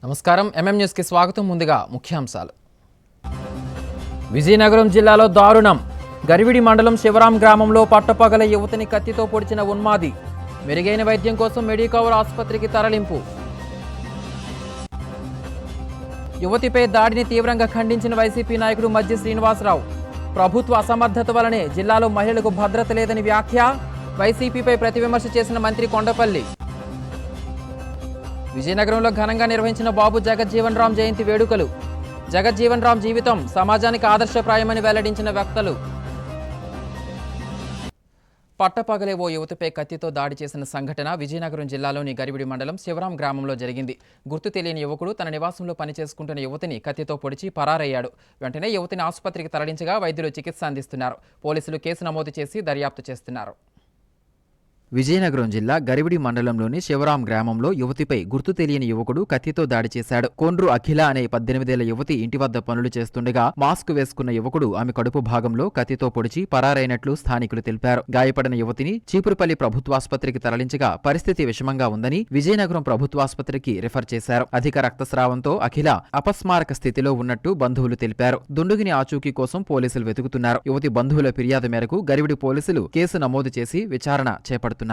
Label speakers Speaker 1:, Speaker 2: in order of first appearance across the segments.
Speaker 1: నమస్కారం MM news కి స్వాగతం. ముందుగా ముఖ్యాంశాలు. విజయనగరం జిల్లాలో దారుణం. గరివిడి మండలం శివరాం గ్రామంలో పట్టపగల యువతిని కత్తితో పొడిచిన ఉన్మాది. మెరుగైన వైద్యం కోసం మెడికవర్ ఆసుపత్రికి తరలింపు. యువతిపై దాడిని తీవ్రంగా ఖండించిన వైసీపీ నాయకుడు మజ్జి శ్రీనివాసరావు. ప్రభుత్వ అసమర్థత వలనే జిల్లాలో మహిళలకు భద్రత లేదని వ్యాఖ్య. వైసీపీపై ప్రతివిమర్శ చేసిన మంత్రి కొండపల్లి. విజయనగరంలో ఘనంగా నిర్వహించిన బాబు జగజ్జీవన్ రామ్ జయంతి వేడుకలు. జగజ్జీవన్ రామ్ జీవితం సమాజానికి ఆదర్శప్రాయమని వెల్లడించిన వక్తలు. పట్టపగలే ఓ యువతిపై కత్తితో దాడి చేసిన సంఘటన విజయనగరం జిల్లాలోని గరివిడి మండలం శివరాం గ్రామంలో జరిగింది. గుర్తు తెలియని యువకుడు తన నివాసంలో పనిచేసుకుంటున్న యువతిని కత్తితో పొడిచి పరారయ్యాడు. వెంటనే యువతిని ఆసుపత్రికి తరలించగా వైద్యులు చికిత్స అందిస్తున్నారు. పోలీసులు కేసు నమోదు చేసి దర్యాప్తు చేస్తున్నారు. విజయనగరం జిల్లా గరివిడి మండలంలోని శివరాం గ్రామంలో యువతిపై గుర్తు తెలియని యువకుడు కత్తితో దాడి చేశాడు. కొండ్రు అఖిల అనే 18 ఏళ్ల యువతి ఇంటి వద్ద పనులు చేస్తుండగా మాస్క్ వేసుకున్న యువకుడు ఆమె కడుపు భాగంలో కత్తితో పొడిచి పరారైనట్లు స్థానికులు తెలిపారు. గాయపడిన యువతిని చీపురుపల్లి ప్రభుత్వాసుపత్రికి తరలించగా పరిస్థితి విషమంగా ఉందని విజయనగరం ప్రభుత్వాసుపత్రికి రిఫర్ చేశారు. అధిక రక్తస్రావంతో అఖిల అపస్మారక స్థితిలో ఉన్నట్టు బంధువులు తెలిపారు. దుండుగిని ఆచూకీ కోసం పోలీసులు వెతుకుతున్నారు. యువతి బంధువుల ఫిర్యాదు మేరకు గరివిడి పోలీసులు కేసు నమోదు చేసి విచారణ చేపడుతున్నారు.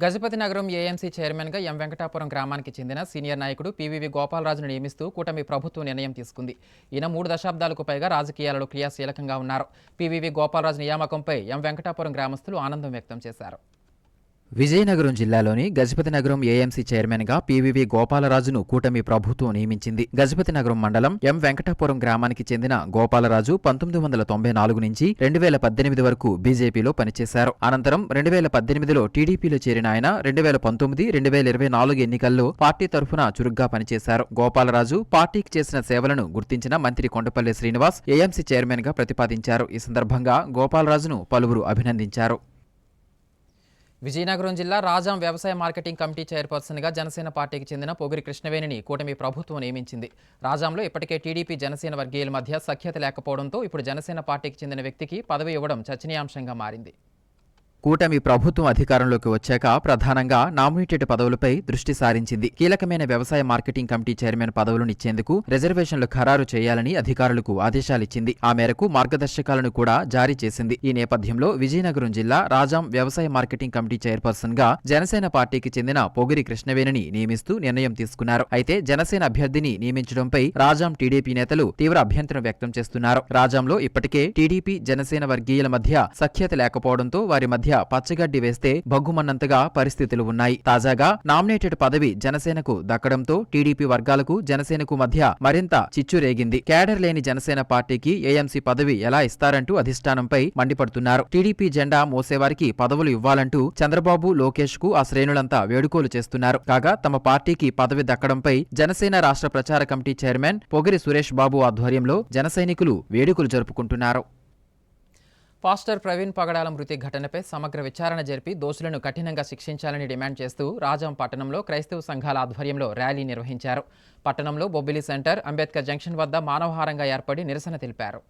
Speaker 1: గజపతి నగరం ఏఎంసీ చైర్మన్గా ఎం వెంకటాపురం గ్రామానికి చెందిన సీనియర్ నాయకుడు పివివి గోపాలరాజును నియమిస్తూ కూటమి ప్రభుత్వం నిర్ణయం తీసుకుంది. ఈయన 3 దశాబ్దాలకు పైగా రాజకీయాలలో క్రియాశీలకంగా ఉన్నారు. పివివి గోపాలరాజు నియామకంపై ఎం వెంకటాపురం గ్రామస్తులు ఆనందం వ్యక్తం చేశారు. విజయనగరం జిల్లాలోని గజపతి నగరం ఏఎంసీ చైర్మన్గా పివివి గోపాలరాజును కూటమి ప్రభుత్వం నియమించింది. గజపతి నగరం మండలం ఎం వెంకటాపురం గ్రామానికి చెందిన గోపాలరాజు 1994 నుంచి 2018 వరకు బీజేపీలో పనిచేశారు. అనంతరం 2018లో టీడీపీలో చేరిన ఆయన 2019, 2024 ఎన్నికల్లో పార్టీ తరఫున చురుగ్గా పనిచేశారు. గోపాలరాజు పార్టీకి చేసిన సేవలను గుర్తించిన మంత్రి కొండపల్లి శ్రీనివాస్ ఏఎంసీ చైర్మన్గా ప్రతిపాదించారు. ఈ సందర్భంగా గోపాలరాజును పలువురు అభినందించారు. విజయనగరం జిల్లా రాజాం వ్యవసాయ మార్కెటింగ్ కమిటీ చైర్పర్సన్గా జనసేన పార్టీకి చెందిన పొగిరి కృష్ణవేణిని కూటమి ప్రభుత్వం నియమించింది. రాజాంలో ఇప్పటికే టీడీపీ జనసేన వర్గీయుల మధ్య సఖ్యత లేకపోవడంతో ఇప్పుడు జనసేన పార్టీకి చెందిన వ్యక్తికి పదవి ఇవ్వడం చర్చనీయాంశంగా మారింది. కూటమి ప్రభుత్వం అధికారంలోకి వచ్చాక ప్రధానంగా నామినేటెడ్ పదవులపై దృష్టి సారించింది. కీలకమైన వ్యవసాయ మార్కెటింగ్ కమిటీ చైర్మన్ పదవులను ఇచ్చేందుకు రిజర్వేషన్లు ఖరారు చేయాలని అధికారులకు ఆదేశాలిచ్చింది. ఆ మేరకు మార్గదర్శకాలను కూడా జారీ చేసింది. ఈ నేపథ్యంలో విజయనగరం జిల్లా రాజాం వ్యవసాయ మార్కెటింగ్ కమిటీ చైర్పర్సన్ గా జనసేన పార్టీకి చెందిన పొగిరి కృష్ణవేణిని నియమిస్తూ నిర్ణయం తీసుకున్నారు. అయితే జనసేన అభ్యర్థిని నియమించడంపై రాజాం టీడీపీ నేతలు తీవ్ర అభ్యంతరం వ్యక్తం చేస్తున్నారు. రాజాంలో ఇప్పటికే టీడీపీ జనసేన వర్గీయుల మధ్య సఖ్యత లేకపోవడంతో వారి మధ్య పచ్చగడ్డి వేస్తే భగ్గుమన్నంతగా పరిస్థితులు ఉన్నాయి. తాజాగా నామినేటెడ్ పదవి జనసేనకు దక్కడంతో టీడీపీ వర్గాలకు జనసేనకు మధ్య మరింత చిచ్చు రేగింది. కేడర్ లేని జనసేన పార్టీకి ఏఎంసీ పదవి ఎలా ఇస్తారంటూ అధిష్టానంపై మండిపడుతున్నారు. టీడీపీ జెండా మోసేవారికి పదవులు ఇవ్వాలంటూ చంద్రబాబు, లోకేష్ కు ఆ శ్రేణులంతా వేడుకోలు చేస్తున్నారు. కాగా తమ పార్టీకి పదవి దక్కడంపై జనసేన రాష్ట్ర ప్రచార కమిటీ చైర్మన్ పొగిరి సురేష్ బాబు ఆధ్వర్యంలో జన సైనికులు వేడుకలు జరుపుకుంటున్నారు. పాస్టర్ ప్రవీణ్ పగడాల మృతి ఘటనపై సమగ్ర విచారణ జరిపి దోషులను కఠినంగా శిక్షించాలని డిమాండ్ చేస్తూ రాజాం పట్టణంలో క్రైస్తవ సంఘాల ఆధ్వర్యంలో ర్యాలీ నిర్వహించారు. పట్టణంలో బొబ్బిలి సెంటర్, అంబేద్కర్ జంక్షన్ వద్ద మానవహారంగా ఏర్పడి నిరసన తెలిపారు.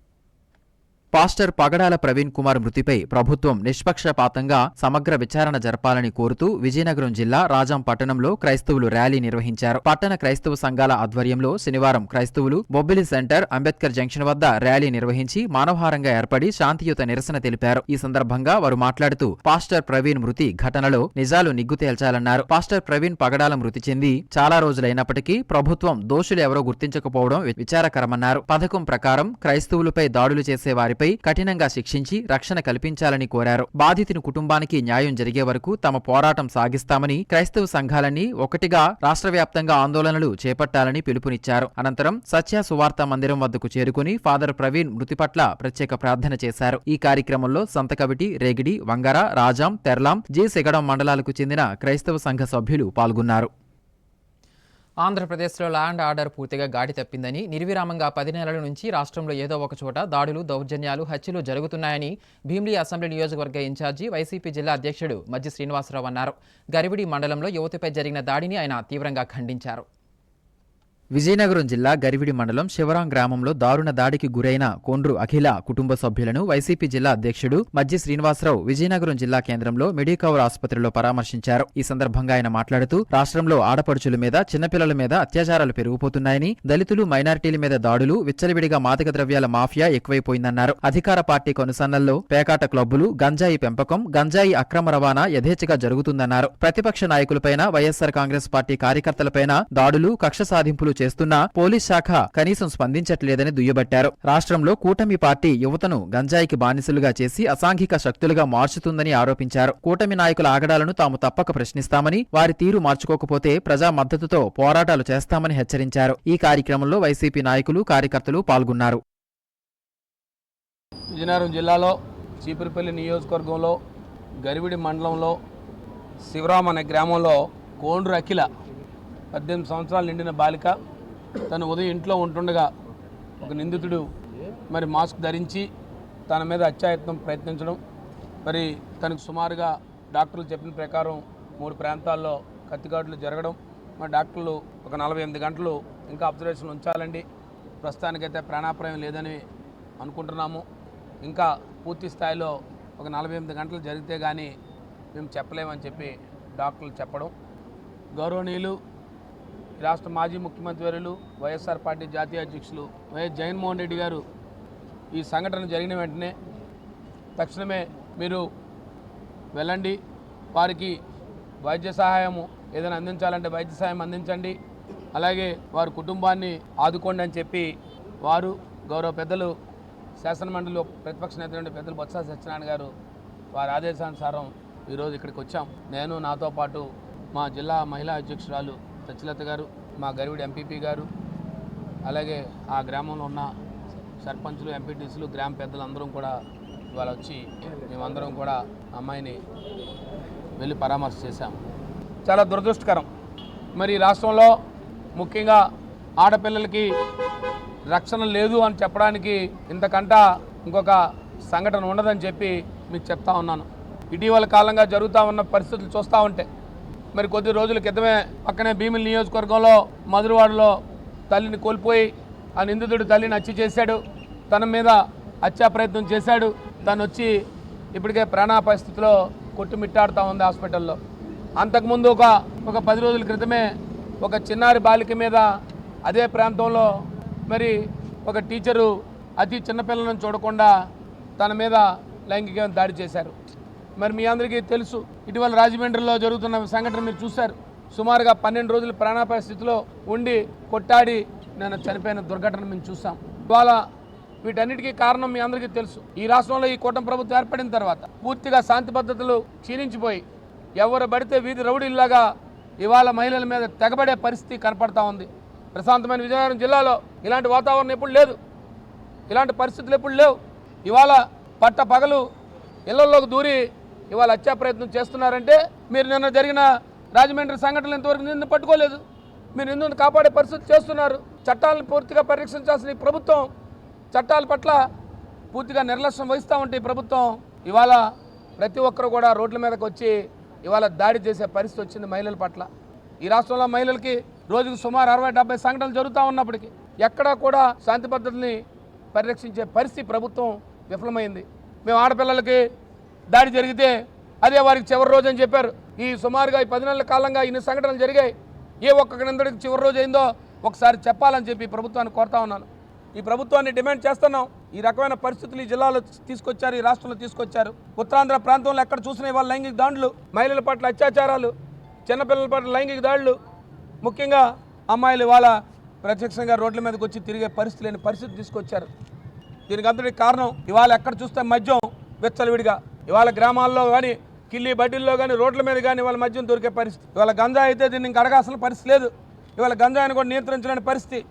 Speaker 1: పాస్టర్ పగడాల ప్రవీణ్ కుమార్ మృతిపై ప్రభుత్వం నిష్పక్షపాతంగా సమగ్ర విచారణ జరపాలని కోరుతూ విజయనగరం జిల్లా రాజాం పట్టణంలో క్రైస్తవులు ర్యాలీ నిర్వహించారు. పట్టణ క్రైస్తవ సంఘాల ఆధ్వర్యంలో శనివారం క్రైస్తవులు బొబ్బిలి సెంటర్, అంబేద్కర్ జంక్షన్ వద్ద ర్యాలీ నిర్వహించి మానవహారంగా ఏర్పడి శాంతియుత నిరసన తెలిపారు. ఈ సందర్భంగా వారు మాట్లాడుతూ పాస్టర్ ప్రవీణ్ మృతి ఘటనలో నిజాలు నిగ్గు తేల్చాలన్నారు. పాస్టర్ ప్రవీణ్ పగడాల మృతి చెంది చాలా రోజులైనప్పటికీ ప్రభుత్వం దోషులు ఎవరో గుర్తించకపోవడం విచారకరమన్నారు. పథకం ప్రకారం క్రైస్తవులపై దాడులు చేసే వారిపై కఠినంగా శిక్షించి రక్షణ కల్పించాలని కోరారు. బాధితుని కుటుంబానికి న్యాయం జరిగే వరకు తమ పోరాటం సాగిస్తామని క్రైస్తవ సంఘాలన్నీ ఒకటిగా రాష్ట్ర వ్యాప్తంగా ఆందోళనలు చేపట్టాలని పిలుపునిచ్చారు. అనంతరం సత్య సువార్త మందిరం వద్దకు చేరుకుని ఫాదర్ ప్రవీణ్ మృతి పట్ల ప్రత్యేక ప్రార్థన చేశారు. ఈ కార్యక్రమంలో సంతకవిటి, రేగిడి, వంగర, రాజాం, తెర్లాం, జి సెగడం మండలాలకు చెందిన క్రైస్తవ సంఘ సభ్యులు పాల్గొన్నారు. ఆంధ్రప్రదేశ్లో ల్యాండ్ ఆర్డర్ పూర్తిగా గాడి తప్పిందని, నిర్విరామంగా 10 నెలల నుంచి రాష్ట్రంలో ఏదో ఒక చోట దాడులు, దౌర్జన్యాలు, హత్యలు జరుగుతున్నాయని భీమిలి అసెంబ్లీ నియోజకవర్గ ఇన్ఛార్జి వైసీపీ జిల్లా అధ్యక్షుడు మజ్జి శ్రీనివాసరావు అన్నారు. గరివిడి మండలంలో యువతిపై జరిగిన దాడిని ఆయన తీవ్రంగా ఖండించారు. విజయనగరం జిల్లా గరివిడి మండలం శివరాం గ్రామంలో దారుణ దాడికి గురైన కొండ్రు అఖిల కుటుంబ సభ్యులను వైసీపీ జిల్లా అధ్యక్షుడు మజ్జి శ్రీనివాసరావు విజయనగరం జిల్లా కేంద్రంలో మెడికవర్ ఆసుపత్రిలో పరామర్శించారు. ఈ సందర్భంగా ఆయన మాట్లాడుతూ రాష్ట్రంలో ఆడపడుచుల మీద చిన్నపిల్లల మీద అత్యాచారాలు పెరిగిపోతున్నాయని, దళితులు మైనారిటీల మీద దాడులు, విచ్చలవిడిగా మాదక ద్రవ్యాల మాఫియా ఎక్కువైపోయిందన్నారు. అధికార పార్టీ కొనసాన్నల్లో పేకాట క్లబ్బులు, గంజాయి పెంపకం, గంజాయి అక్రమ రవాణా యథేచ్ఛగా జరుగుతుందన్నారు. ప్రతిపక్ష నాయకులపైన, వైఎస్సార్ కాంగ్రెస్ పార్టీ కార్యకర్తలపైన దాడులు, కక్ష సాధింపులు చేస్తున్నా పోలీస్ శాఖ కనీసం స్పందించట్లేదని దుయ్యబట్టారు. రాష్ట్రంలో కూటమి పార్టీ యువతను గంజాయికి బానిసలుగా చేసి అసాంఘిక శక్తులుగా మార్చుతుందని ఆరోపించారు. కూటమి నాయకుల ఆగడాలను తాము తప్పక ప్రశ్నిస్తామని, వారి తీరు మార్చుకోకపోతే ప్రజా మద్దతుతో పోరాటాలు చేస్తామని హెచ్చరించారు. ఈ కార్యక్రమంలో వైసీపీ నాయకులు, కార్యకర్తలు పాల్గొన్నారు.
Speaker 2: విజయనగరం జిల్లాలో చీపురుపల్లి నియోజకవర్గంలో గరివిడి మండలంలో శివరాం అనే గ్రామంలో కొండ్రు అఖిల 18 సంవత్సరాలు నిండిన బాలిక తను ఉదయం ఇంట్లో ఉంటుండగా ఒక నిందితుడు మరి మాస్క్ ధరించి తన మీద హత్యాయత్నం ప్రయత్నించడం, మరి తనకు సుమారుగా డాక్టర్లు చెప్పిన ప్రకారం 3 ప్రాంతాల్లో కత్తిగాడులు జరగడం, మరి డాక్టర్లు ఒక 48 గంటలు ఇంకా అబ్జర్వేషన్ ఉంచాలండి, ప్రస్తుతానికైతే ప్రాణాపాయం లేదని అనుకుంటున్నాము, ఇంకా పూర్తి స్థాయిలో ఒక 48 గంటలు జరిగితే కానీ మేము చెప్పలేమని చెప్పి డాక్టర్లు చెప్పడం. గౌరవనీయులు రాష్ట్ర మాజీ ముఖ్యమంత్రి వర్యులు, వైఎస్ఆర్ పార్టీ జాతీయ అధ్యక్షులు వైఎస్ జగన్మోహన్ రెడ్డి గారు ఈ సంఘటన జరిగిన వెంటనే తక్షణమే మీరు వెళ్ళండి, వారికి వైద్య సహాయము ఏదైనా అందించాలంటే వైద్య సహాయం అందించండి, అలాగే వారి కుటుంబాన్ని ఆదుకోండి అని చెప్పి వారు గౌరవ పెద్దలు శాసనమండలిలో ప్రతిపక్ష నేత పెద్దలు బొత్స సత్యనారాయణ గారు వారి ఆదేశానుసారం ఈరోజు ఇక్కడికి వచ్చాం. నేను, నాతో పాటు మా జిల్లా మహిళా అధ్యక్షురాలు సత్యలత గారు, మా గరివిడి ఎంపీపీ గారు, అలాగే ఆ గ్రామంలో ఉన్న సర్పంచులు, ఎంపీటీసీలు, గ్రామ పెద్దలు అందరం కూడా ఇవాళ వచ్చి మేమందరం కూడా అమ్మాయిని వెళ్ళి పరామర్శ చేశాం. చాలా దురదృష్టకరం. మరి రాష్ట్రంలో ముఖ్యంగా ఆడపిల్లలకి రక్షణ లేదు అని చెప్పడానికి ఇంతకంట ఇంకొక సంఘటన ఉండదని చెప్పి మీకు చెప్తా ఉన్నాను. ఇటీవల కాలంగా జరుగుతూ ఉన్న పరిస్థితులు చూస్తూ ఉంటే మరి కొద్ది రోజుల క్రితమే పక్కనే భీమిలి నియోజకవర్గంలో మధురవాడలో తల్లిని కోల్పోయి ఆ నిందితుడు తల్లిని హత్య చేశాడు, తన మీద హత్యా ప్రయత్నం చేశాడు. తను వచ్చి ఇప్పటికే ప్రాణాపాయ స్థితిలో కొట్టుమిట్టాడుతూ ఉంది హాస్పిటల్లో. అంతకుముందు ఒక 10 రోజుల క్రితమే ఒక చిన్నారి బాలిక మీద అదే ప్రాంతంలో మరి ఒక టీచరు అతి చిన్నపిల్లలను చూడకుండా తన మీద లైంగిక దాడి చేశారు. మరి మీ అందరికీ తెలుసు, ఇటీవల రాజమండ్రిలో జరుగుతున్న సంఘటన మీరు చూశారు. సుమారుగా 12 రోజులు ప్రాణాపాయ స్థితిలో ఉండి కొట్టాడి నేను చనిపోయిన దుర్ఘటన మేము చూసాం. ఇవాళ వీటన్నిటికీ కారణం మీ అందరికీ తెలుసు. ఈ రాష్ట్రంలో ఈ కూటమి ప్రభుత్వం ఏర్పడిన తర్వాత పూర్తిగా శాంతి భద్రతలు క్షీణించిపోయి ఎవరు పడితే వీధి రౌడీల్లాగా ఇవాళ మహిళల మీద తెగబడే పరిస్థితి కనపడతా ఉంది. ప్రశాంతమైన విజయనగరం జిల్లాలో ఇలాంటి వాతావరణం ఎప్పుడు లేదు, ఇలాంటి పరిస్థితులు ఎప్పుడు లేవు. ఇవాళ పట్ట పగలు ఇళ్లలోకి దూరి ఇవాళ హత్యా ప్రయత్నం చేస్తున్నారంటే మీరు నిన్న జరిగిన రాజమండ్రి సంఘటనలు ఇంతవరకు నిన్ను పట్టుకోలేదు, మీరు నిన్ను కాపాడే పరిస్థితి చేస్తున్నారు. చట్టాలను పూర్తిగా పరిరక్షించాల్సిన ఈ ప్రభుత్వం చట్టాల పట్ల పూర్తిగా నిర్లక్ష్యం వహిస్తూ ఉంటే ఈ ప్రభుత్వం ఇవాళ ప్రతి ఒక్కరు కూడా రోడ్ల మీదకి వచ్చి ఇవాళ దాడి చేసే పరిస్థితి వచ్చింది మహిళల పట్ల. ఈ రాష్ట్రంలో మహిళలకి రోజుకు సుమారు 60-70 సంఘటనలు జరుగుతూ ఉన్నప్పటికీ ఎక్కడా కూడా శాంతి భద్రతని పరిరక్షించే పరిస్థితి ప్రభుత్వం విఫలమైంది. మేము ఆడపిల్లలకి దాడి జరిగితే అదే వారికి చివరి రోజు అని చెప్పారు. ఈ సుమారుగా ఈ 10 నెలల కాలంగా ఇన్ని సంఘటనలు జరిగాయి. ఏ ఒక్కరికిందరికి చివరి రోజు అయిందో ఒకసారి చెప్పాలని చెప్పి ప్రభుత్వాన్ని కోరుతా ఉన్నాను. ఈ ప్రభుత్వాన్ని డిమాండ్ చేస్తున్నాం. ఈ రకమైన పరిస్థితులు ఈ జిల్లాలో తీసుకొచ్చారు, ఈ రాష్ట్రంలో తీసుకొచ్చారు. ఉత్తరాంధ్ర ప్రాంతంలో ఎక్కడ చూసినా ఇవాళ లైంగిక దాడులు, మహిళల పట్ల అత్యాచారాలు, చిన్నపిల్లల పట్ల లైంగిక దాడులు, ముఖ్యంగా అమ్మాయిలు ఇవాళ ప్రత్యక్షంగా రోడ్ల మీదకి వచ్చి తిరిగే పరిస్థితి లేని పరిస్థితి తీసుకొచ్చారు. దీనికి అంతటికి కారణం ఇవాళ ఎక్కడ చూస్తే మద్యం వెచ్చలవిడిగా, ఇవాళ గ్రామాల్లో కానీ కిల్లి బడ్డీల్లో కానీ రోడ్ల మీద కానీ ఇవాళ మద్యం దొరికే పరిస్థితి. ఇవాళ గంజాయి అయితే దీన్ని ఇంకా అడగాల్సిన పరిస్థితి లేదు. ఇవాళ గంజాయిని కూడా నియంత్రించలేని పరిస్థితి.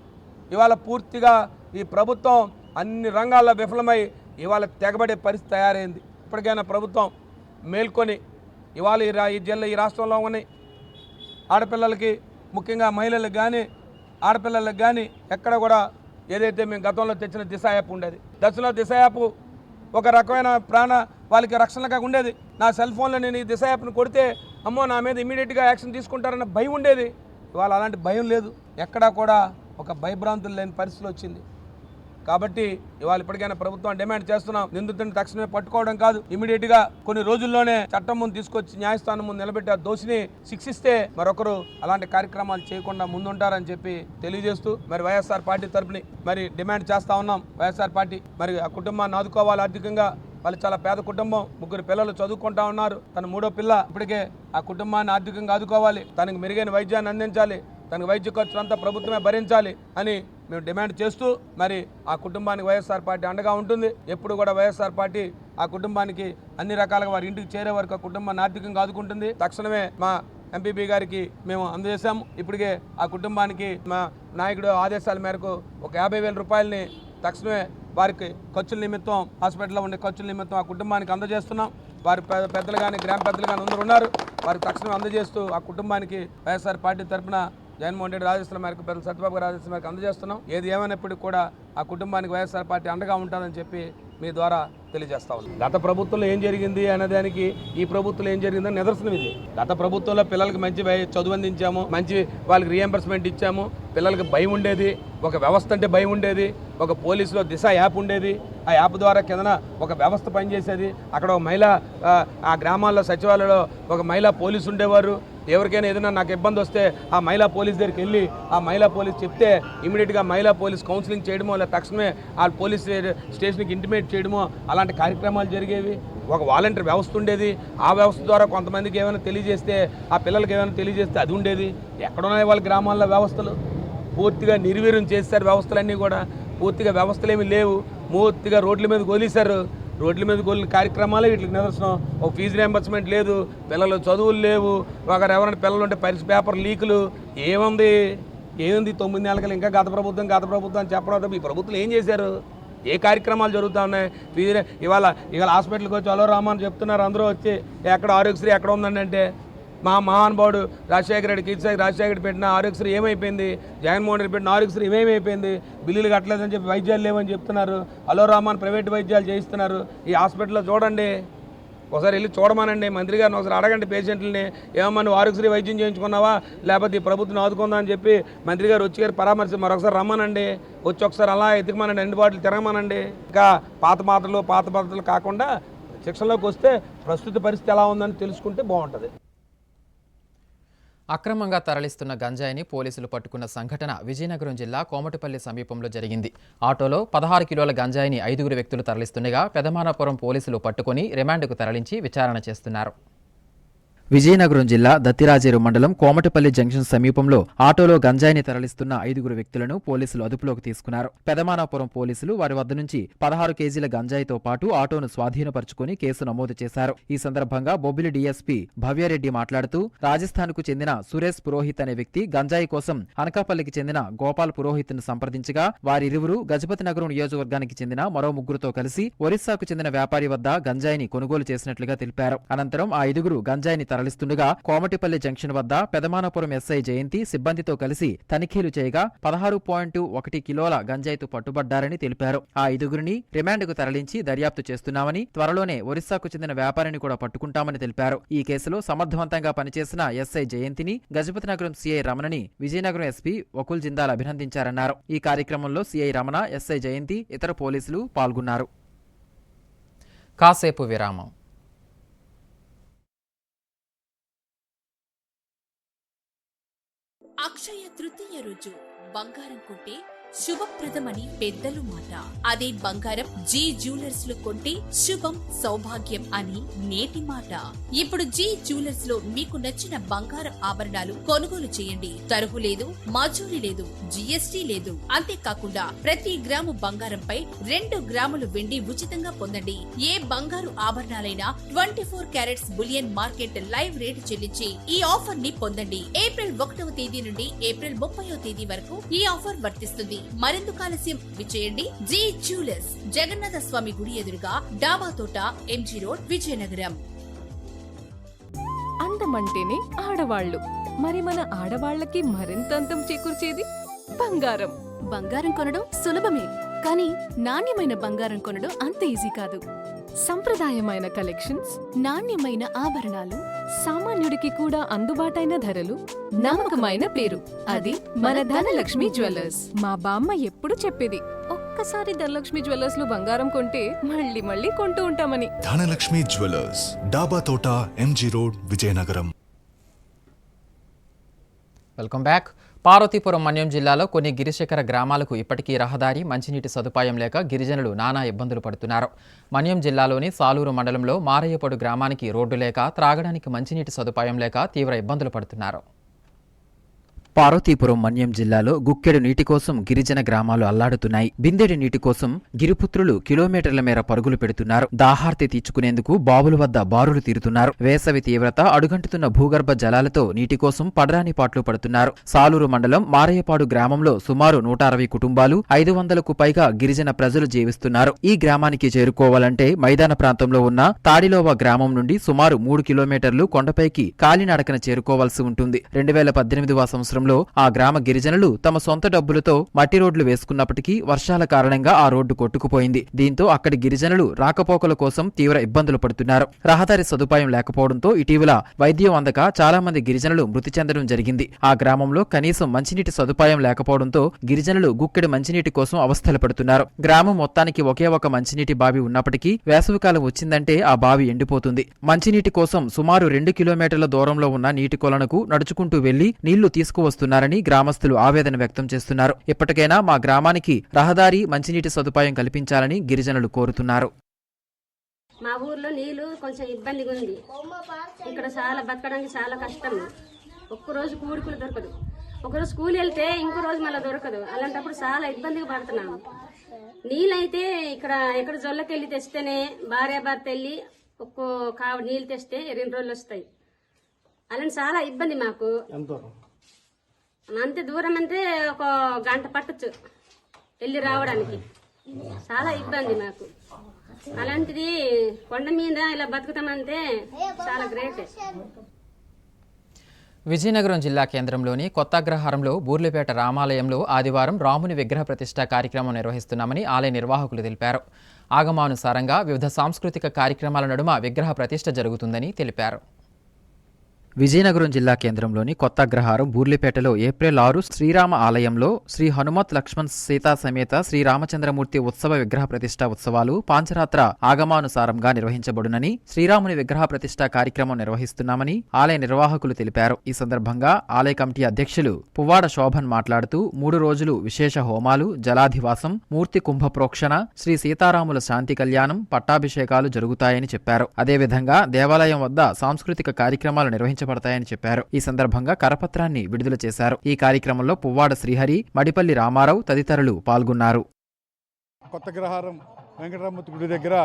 Speaker 2: ఇవాళ పూర్తిగా ఈ ప్రభుత్వం అన్ని రంగాల్లో విఫలమై ఇవాళ తెగబడే పరిస్థితి తయారైంది. ఇప్పటికైనా ప్రభుత్వం మేల్కొని ఇవాళ ఈ రాష్ట్రంలో ఉన్న ఆడపిల్లలకి, ముఖ్యంగా మహిళలకు కానీ ఆడపిల్లలకు కానీ ఎక్కడ కూడా ఏదైతే మేము గతంలో తెచ్చిన దిశ యాప్ ఉండేది, దశలో దిశ యాప్ ఒక రకమైన వాళ్ళకి రక్షణగా ఉండేది. నా సెల్ ఫోన్లో నేను ఈ దిశ యాప్ను కొడితే అమ్మో నా మీద ఇమీడియట్గా యాక్షన్ తీసుకుంటారన్న భయం ఉండేది. ఇవాళ అలాంటి భయం లేదు. ఎక్కడా కూడా ఒక భయభ్రాంతులు లేని పరిస్థితి వచ్చింది. కాబట్టి ఇవాళ ఇప్పటికైనా ప్రభుత్వం డిమాండ్ చేస్తున్నాం, నిందితుడిని తక్షణమే పట్టుకోవడం కాదు, ఇమీడియట్గా కొన్ని రోజుల్లోనే చట్టం ముందు తీసుకొచ్చి న్యాయస్థానం ముందు నిలబెట్టి ఆ దోషిని శిక్షిస్తే మరొకరు అలాంటి కార్యక్రమాలు చేయకుండా ముందుంటారని చెప్పి తెలియజేస్తూ మరి వైఎస్ఆర్ పార్టీ తరపుని మరి డిమాండ్ చేస్తా ఉన్నాం. వైఎస్ఆర్ పార్టీ మరి ఆ కుటుంబాన్ని ఆదుకోవాలి ఆర్థికంగా. వాళ్ళు చాలా పేద కుటుంబం, 3 పిల్లలు చదువుకుంటా ఉన్నారు. తన 3వ పిల్ల ఇప్పటికే ఆ కుటుంబాన్ని ఆర్థికంగా ఆదుకోవాలి, తనకు మెరుగైన వైద్యాన్ని అందించాలి, తనకు వైద్య ఖర్చులంతా ప్రభుత్వమే భరించాలి అని మేము డిమాండ్ చేస్తూ మరి ఆ కుటుంబానికి వైఎస్ఆర్ పార్టీ అండగా ఉంటుంది. ఎప్పుడు కూడా వైఎస్ఆర్ పార్టీ ఆ కుటుంబానికి అన్ని రకాలుగా వారి ఇంటికి చేరే వరకు ఆ కుటుంబాన్ని ఆర్థికంగా ఆదుకుంటుంది. తక్షణమే మా ఎంపీపీ గారికి మేము అందజేశాము. ఇప్పటికే ఆ కుటుంబానికి మా నాయకుడు ఆదేశాల మేరకు ఒక 50,000 రూపాయలని తక్షణమే వారికి ఖర్చుల నిమిత్తం, హాస్పిటల్లో ఉండే ఖర్చుల నిమిత్తం ఆ కుటుంబానికి అందజేస్తున్నాం. వారి పెద్దలు కానీ గ్రామ పెద్దలు కానీ అందరూ ఉన్నారు, వారికి తక్షణం అందజేస్తూ ఆ కుటుంబానికి వైఎస్ఆర్ పార్టీ తరఫున జగన్మోహన్ రెడ్డి రాజేశ్వర మేరకు పెద్దలు సత్యబాబు గారు రాజేశ్వర మేరకు అందజేస్తున్నాం. ఏది ఏమైనప్పటికీ కూడా ఆ కుటుంబానికి వైఎస్ఆర్ పార్టీ అండగా ఉంటుందని చెప్పి మీ ద్వారా తెలియజేస్తా ఉన్నాం. గత ప్రభుత్వంలో ఏం జరిగింది అనేదానికి ఈ ప్రభుత్వంలో ఏం జరిగిందని నిదర్శనం ఇది. గత ప్రభుత్వంలో పిల్లలకి మంచి చదువు అందించాము, మంచి వాళ్ళకి రీఎంబర్స్మెంట్ ఇచ్చాము, పిల్లలకి భయం ఉండేది, ఒక వ్యవస్థ అంటే భయం ఉండేది, ఒక పోలీసులో దిశ యాప్ ఉండేది, ఆ యాప్ ద్వారా కిందన ఒక వ్యవస్థ పనిచేసేది. అక్కడ ఒక మహిళ, ఆ గ్రామాల్లో సచివాలయంలో ఒక మహిళా పోలీసు ఉండేవారు. ఎవరికైనా ఏదైనా నాకు ఇబ్బంది వస్తే ఆ మహిళా పోలీస్ దగ్గరికి వెళ్ళి ఆ మహిళా పోలీస్ చెప్తే ఇమీడియట్గా మహిళా పోలీస్ కౌన్సిలింగ్ చేయడమో లేదా తక్షణమే ఆ పోలీస్ స్టేషన్కి ఇంటిమేట్ చేయడమో అలాంటి కార్యక్రమాలు జరిగేవి. ఒక వాలంటీర్ వ్యవస్థ ఉండేది, ఆ వ్యవస్థ ద్వారా కొంతమందికి ఏమైనా తెలియజేస్తే, ఆ పిల్లలకి ఏమైనా తెలియజేస్తే అది ఉండేది. ఎక్కడున్నాయి వాళ్ళ గ్రామాల్లో వ్యవస్థలు? పూర్తిగా నిర్వీర్యం చేశారు వ్యవస్థలన్నీ కూడా. పూర్తిగా వ్యవస్థలు ఏమీ లేవు, పూర్తిగా రోడ్ల మీద వదిలేశారు. రోడ్ల మీద గోలిన కార్యక్రమాలే వీటికి నిదర్శనం. ఒక ఫీజు రియంబర్స్మెంట్ లేదు, పిల్లలు చదువులు లేవు, ఒకరు ఎవరైనా పిల్లలు ఉంటే పేపర్ లీకులు. ఏముంది 9 నెలలు ఇంకా గత ప్రభుత్వం అని చెప్పడం. ఈ ప్రభుత్వం ఏం చేశారు? ఏ కార్యక్రమాలు జరుగుతూ ఉన్నాయి? ఇవాళ హాస్పిటల్కి వచ్చి అలో రామా అని చెప్తున్నారు అందరూ వచ్చి, ఎక్కడ ఆరోగ్యశ్రీ ఎక్కడ ఉందండి అంటే, మా మహానుభావుడు రాజశేఖర రెడ్డి, కీర్తిశేఖర్ రాజశేఖర రెడ్డి పెట్టిన ఆరోగ్యశ్రీ ఏమైపోయింది? జగన్మోహన్ రెడ్డి పెట్టిన ఆరోగ్యశ్రీ ఏమైపోయింది? బిల్లులు కట్టలేదని చెప్పి వైద్యాలు లేవని చెప్తున్నారు. అలో రామాన్ ప్రైవేట్ వైద్యాలు చేయిస్తున్నారు. ఈ హాస్పిటల్లో చూడండి, ఒకసారి వెళ్ళి చూడమానండి, మంత్రి గారిని ఒకసారి అడగండి పేషెంట్లని, ఏమన్నా నువ్వు ఆరోగ్యశ్రీ వైద్యం చేయించుకున్నావా లేకపోతే ఈ ప్రభుత్వం ఆదుకుందా అని చెప్పి మంత్రి గారు వచ్చి గారు పరామర్శ మరొకసారి రమ్మనండి, వచ్చి ఒకసారి అలా ఎత్తుకమానండి, 2 బాటిల్ తిరగమానండి. ఇంకా పాత పద్ధతులు కాకుండా శిక్షణలోకి వస్తే ప్రస్తుత పరిస్థితి ఎలా ఉందని తెలుసుకుంటే బాగుంటుంది.
Speaker 1: అక్రమంగా తరలిస్తున్న గంజాయిని పోలీసులు పట్టుకున్న సంఘటన విజయనగరం జిల్లా కోమటిపల్లి సమీపంలో జరిగింది. ఆటోలో 16 కిలోల గంజాయిని 5 వ్యక్తులు తరలిస్తుండగా పెదమానపురం పోలీసులు పట్టుకుని రిమాండ్కు తరలించి విచారణ చేస్తున్నారు. విజయనగరం జిల్లా దత్తిరాజేరు మండలం కోమటిపల్లి జంక్షన్ సమీపంలో ఆటోలో గంజాయిని తరలిస్తున్న 5 వ్యక్తులను పోలీసులు అదుపులోకి తీసుకున్నారు. పెదమానాపురం పోలీసులు వారి వద్ద నుంచి 16 కేజీల గంజాయితో పాటు ఆటోను స్వాధీనపరుచుకుని కేసు నమోదు చేశారు. ఈ సందర్భంగా బొబ్బిలి డీఎస్పీ భవ్యారెడ్డి మాట్లాడుతూ, రాజస్థాన్కు చెందిన సురేష్ పురోహిత్ అనే వ్యక్తి గంజాయి కోసం అనకాపల్లికి చెందిన గోపాల్ పురోహిత్ను సంప్రదించగా వారిరువురు గజపతి నగరం నియోజకవర్గానికి చెందిన మరో 3 కలిసి ఒరిస్సాకు చెందిన వ్యాపారి వద్ద గంజాయిని కొనుగోలు చేసినట్లుగా తెలిపారు. అనంతరం ఆ 5 గంజాయిని తరలిస్తుండగా కోమటిపల్లి జంక్షన్ వద్ద పెదమానపురం ఎస్ఐ జయంతి సిబ్బందితో కలిసి తనిఖీలు చేయగా 16.1 కిలోల గంజాయితో పట్టుబడ్డారని తెలిపారు. ఆ 5 రిమాండ్కు తరలించి దర్యాప్తు చేస్తున్నామని, త్వరలోనే ఒరిస్సాకు చెందిన వ్యాపారిని కూడా పట్టుకుంటామని తెలిపారు. ఈ కేసులో సమర్థవంతంగా పనిచేసిన ఎస్ఐ జయంతిని, గజపతి నగరం సిఐ రమణని విజయనగరం ఎస్పీ వకుల్ జిందాల్ అభినందించారన్నారు. ఈ కార్యక్రమంలో సిఐ రమణ, ఎస్ఐ జయంతి, ఇతర పోలీసులు పాల్గొన్నారు. కాసేపు విరామం.
Speaker 3: అక్షయ తృతీయ రోజు బంగారం కొంటే శుభప్రదమని పెద్దలు మాట. అదే బంగారం జీ జ్యువెలర్స్ లో కొంటే శుభం, సౌభాగ్యం అని నేటి మాట. ఇప్పుడు జీ జ్యువెలర్స్ లో మీకు నచ్చిన బంగారం ఆభరణాలు కొనుగోలు చేయండి. తరుగు లేదు, మజూరీ లేదు, జీఎస్టీ లేదు. అంతేకాకుండా ప్రతి గ్రాము బంగారంపై 2 గ్రాములు వెండి ఉచితంగా పొందండి. ఏ బంగారు ఆభరణాలైనా 24 carats bullion market live rate చెల్లించి ఈ ఆఫర్ ని పొందండి. ఏప్రిల్ 1వ తేదీ నుండి ఏప్రిల్ 30వ తేదీ వరకు ఈ ఆఫర్ వర్తిస్తుంది. మరెందుకు ఆలస్యం, విచేయండి. జీ జ్యువెలర్స్, జగన్నాథ స్వామి గుడి ఎదురుగా, డాబా తోట, ఎంజీ రోడ్, విజయనగరం.
Speaker 4: అందమంటేనే ఆడవాళ్లు, మరి మన ఆడవాళ్లకి మరింత అందం చేకూర్చేది బంగారం.
Speaker 5: బంగారం కొనడం సులభమే, కానీ నాణ్యమైన బంగారం కొనడం అంత ఈజీ కాదు.
Speaker 4: సంప్రదాయమైన కలెక్షన్స్,
Speaker 5: నాణ్యమైన ఆభరణాలు,
Speaker 4: సామాన్యుడికి కూడా అందుబాటైన ధరలు, నమ్మకమైన పేరు. అది మన ధనలక్ష్మి జ్యువెలర్స్. మా బామ్మ ఎప్పుడు చెప్పేది, ఒక్కసారి ధనలక్ష్మి జ్యువెలర్స్ లో బంగారం కొంటే మళ్ళీ మళ్ళీ కొంటూ ఉంటామని.
Speaker 6: Dhanalakshmi jewellers, Daba Thota, MG road, Vizianagaram.
Speaker 1: Welcome back. Parvathipuram Manyam జిల్లాలో కొన్ని గిరిశిఖర గ్రామాలకు ఇప్పటికీ రహదారి, మంచినీటి సదుపాయం లేక గిరిజనులు నానా ఇబ్బందులు పడుతున్నారు. మన్యం జిల్లాలోని సాలూరు మండలంలో మారయ్యపొడు గ్రామానికి రోడ్డు లేక, త్రాగడానికి మంచినీటి సదుపాయం లేక తీవ్ర ఇబ్బందులు పడుతున్నారు. పార్వతీపురం మన్యం జిల్లాలో గుక్కెడు నీటి కోసం గిరిజన గ్రామాలు అల్లాడుతున్నాయి. బిందెడి నీటి కోసం గిరిపుత్రులు కిలోమీటర్ల మేర పరుగులు పెడుతున్నారు. దాహార్తి తీర్చుకునేందుకు బావుల వద్ద బారులు తీరుతున్నారు. వేసవి తీవ్రత, అడుగంటుతున్న భూగర్భ జలాలతో నీటి కోసం పడరాని పాట్లు పడుతున్నారు. సాలూరు మండలం మారయ్యపాడు గ్రామంలో సుమారు 160 కుటుంబాలు, 500కు పైగా గిరిజన ప్రజలు జీవిస్తున్నారు. ఈ గ్రామానికి చేరుకోవాలంటే మైదాన ప్రాంతంలో ఉన్న తాడిలోవ గ్రామం నుండి సుమారు 3 కిలోమీటర్లు కొండపైకి కాలినడకన చేరుకోవాల్సి ఉంటుంది. 2018వ సంవత్సరం ఆ గ్రామ గిరిజనులు తమ సొంత డబ్బులతో మట్టి రోడ్లు వేసుకున్నప్పటికీ వర్షాల కారణంగా ఆ రోడ్డు కొట్టుకుపోయింది. దీంతో అక్కడి గిరిజనులు రాకపోకల కోసం తీవ్ర ఇబ్బందులు పడుతున్నారు. రహదారి సదుపాయం లేకపోవడంతో ఇటీవల వైద్యం అందక చాలా మంది గిరిజనులు మృతి చెందడం జరిగింది. ఆ గ్రామంలో కనీసం మంచినీటి సదుపాయం లేకపోవడంతో గిరిజనులు గుక్కెడి మంచినీటి కోసం అవస్థలు పడుతున్నారు. గ్రామం మొత్తానికి ఒకే ఒక మంచినీటి బావి ఉన్నప్పటికీ వేసవికాలం వచ్చిందంటే ఆ బావి ఎండిపోతుంది. మంచినీటి కోసం సుమారు 2 కిలోమీటర్ల దూరంలో ఉన్న నీటి కొలనుకు నడుచుకుంటూ వెళ్లి నీళ్లు తీసుకువస్తున్నారని గ్రామస్తులు ఆవేదన వ్యక్తం చేస్తున్నారు. ఇప్పటికైనా మా గ్రామానికి రహదారి, మంచినీటి సదుపాయం కల్పించాలని గిరిజనులు కోరుతున్నారు.
Speaker 7: మా ఊర్లో నీళ్లు కొంచెం ఇబ్బందిగా ఉంది. ఇక్కడ చాలా బతకడానికి చాలా కష్టం. ఒక్కరోజు కూడుకులు దొరకదు. ఒకరోజు స్కూల్ వెళ్తే ఇంకో రోజు మళ్ళీ దొరకదు. అలాంటప్పుడు చాలా ఇబ్బందిగా పడుతున్నాము. నీళ్ళైతే ఇక్కడ ఎక్కడ జొల్లకెళ్ళి తెస్తేనే భార్యాభర్త వెళ్ళి ఒక్కో కావు నీళ్ళు తెస్తే 2 రోజులు వస్తాయి. అలాంటి చాలా ఇబ్బంది మాకు. అంతే దూరం అంటే 1 గంట పట్టచ్చు వెళ్ళి రావడానికి. చాలా ఇబ్బంది మాకు. అలాంటిది కొండ మీద ఇలా బతుకుతామంటే చాలా గ్రేట్.
Speaker 1: విజయనగరం జిల్లా కేంద్రంలోని కొత్త అగ్రహారంలో బూర్లిపేట రామాలయంలో ఆదివారం రాముని విగ్రహ ప్రతిష్ఠ కార్యక్రమం నిర్వహిస్తున్నామని ఆలయ నిర్వాహకులు తెలిపారు. ఆగమానుసారంగా వివిధ సాంస్కృతిక కార్యక్రమాల నడుమ విగ్రహ ప్రతిష్ఠ జరుగుతుందని తెలిపారు. విజయనగరం జిల్లా కేంద్రంలోని కొత్త అగ్రహారం బూర్లిపేటలో ఏప్రిల్ 6 శ్రీరామ ఆలయంలో శ్రీ హనుమత్ లక్ష్మణ్ సీతా సమేత శ్రీరామచంద్రమూర్తి ఉత్సవ విగ్రహ ప్రతిష్ఠ ఉత్సవాలు పాంచరాత్ర ఆగమానుసారంగా నిర్వహించబడునని, శ్రీరాముని విగ్రహ ప్రతిష్ఠ కార్యక్రమం నిర్వహిస్తున్నామని ఆలయ నిర్వాహకులు తెలిపారు. ఈ సందర్భంగా ఆలయ కమిటీ అధ్యక్షులు పువ్వాడ శోభన్ మాట్లాడుతూ 3 రోజులు విశేష హోమాలు, జలాధివాసం, మూర్తి కుంభప్రోక్షణ, శ్రీ సీతారాముల శాంతి కళ్యాణం, పట్టాభిషేకాలు జరుగుతాయని చెప్పారు. అదేవిధంగా దేవాలయం వద్ద సాంస్కృతిక కార్యక్రమాలు నిర్వహించబడతాయని చెప్పారు. ఈ సందర్భంగా కరపత్రాన్ని విడుదల చేశారు. ఈ కార్యక్రమంలో పువ్వాడ శ్రీహరి, మడిపల్లి రామారావు తదితరులు పాల్గొన్నారు.
Speaker 8: కొత్త అగ్రహారం వెంకటరామూర్తి గుడి దగ్గర